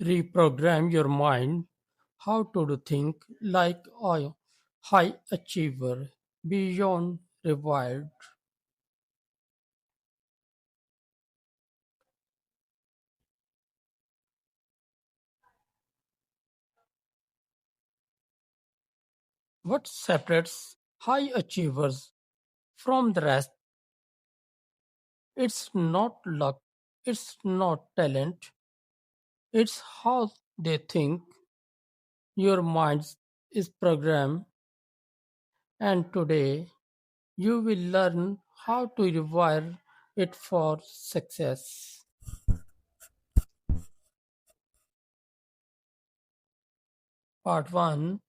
Reprogram your mind how to do think like a high achiever. Beyond Rewired. What separates high achievers from the rest? It's not luck, it's not talent, it's how they think. Your mind is programmed, and today you will learn how to rewire it for success. Part 1.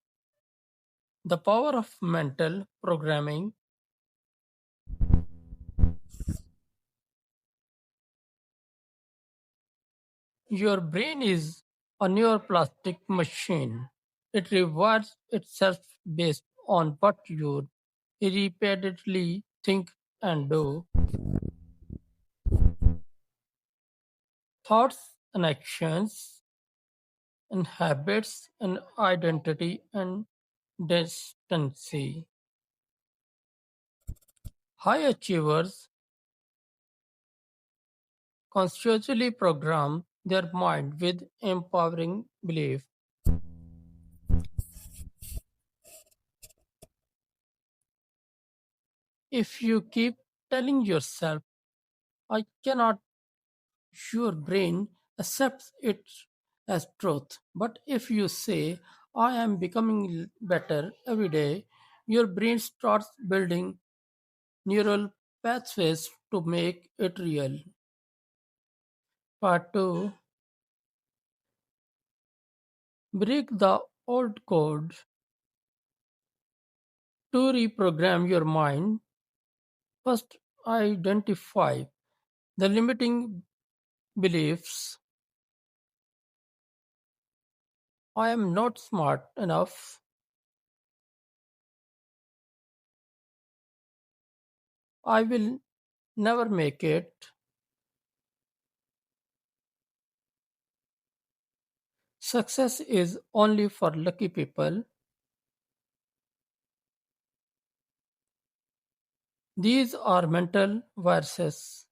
The power of mental programming. Your brain is a neuroplastic machine. It rewires itself based on what you repeatedly think and do. Thoughts and actions and habits and identity and destiny. High achievers consciously program their mind with empowering belief. If you keep telling yourself, I cannot, your brain accepts it as truth. But if you say, I am becoming better every day, your brain starts building neural pathways to make it real. Part 2. Break the old code to reprogram your mind. First, identify the limiting beliefs. I am not smart enough. I will never make it. Success is only for lucky people. These are mental viruses.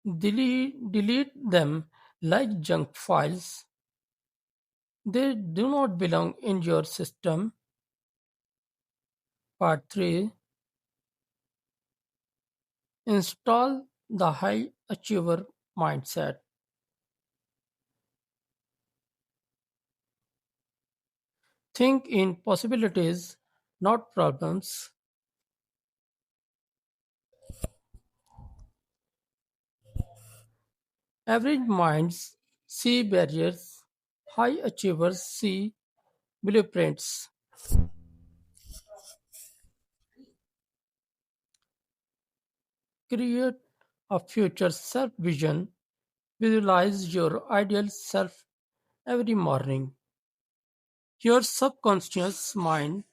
Delete them like junk files. They do not belong in your system. Part 3. Install the high achiever mindset. Think in possibilities, not problems. Average minds see barriers, high achievers see blueprints. Create a future self vision. Visualize your ideal self every morning. Your subconscious mind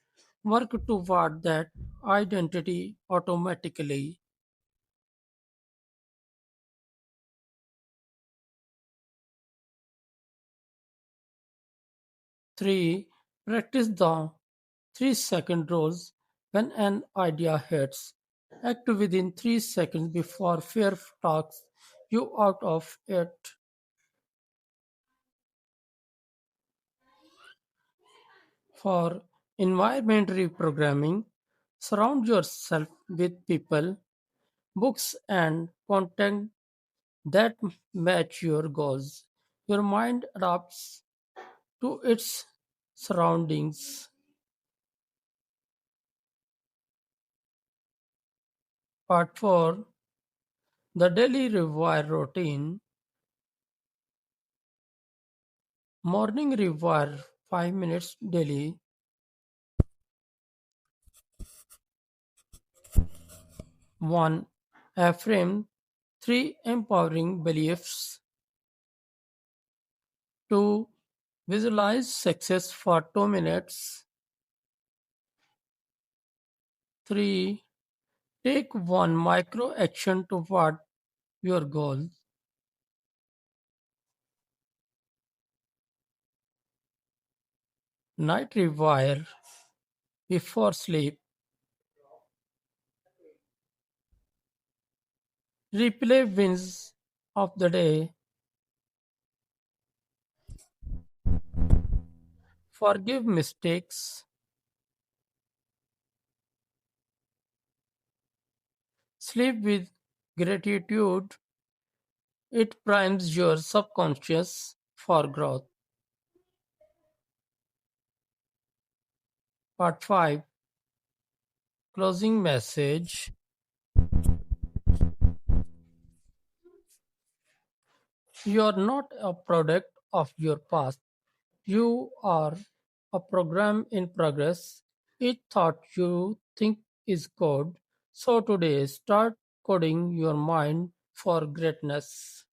work toward that identity automatically. 3. Practice the 3-second rules when an idea hits. Act within 3 seconds before fear talks you out of it. For environment reprogramming, surround yourself with people, books, and content that match your goals. Your mind adapts to its surroundings. Part 4. The daily rewire routine. Morning rewire 5 minutes daily. 1. Affirm 3 empowering beliefs. 2. Visualize success for 2 minutes. 3. Take one micro action toward your goals. Night rewire before sleep. Replay wins of the day. Forgive mistakes. Sleep with gratitude. It primes your subconscious for growth. Part 5. Closing message. You are not a product of your past. You are a program in progress. Each thought you think is code. So today, start coding your mind for greatness.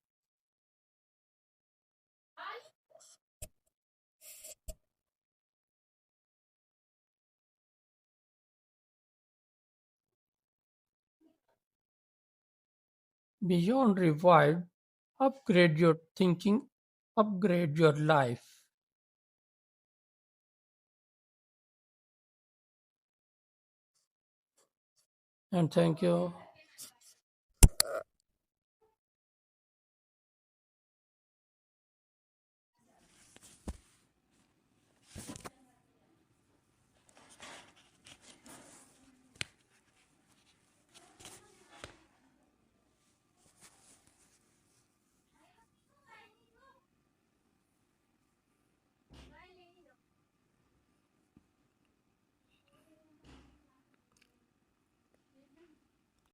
Beyond Rewired, upgrade your thinking, upgrade your life. And thank you.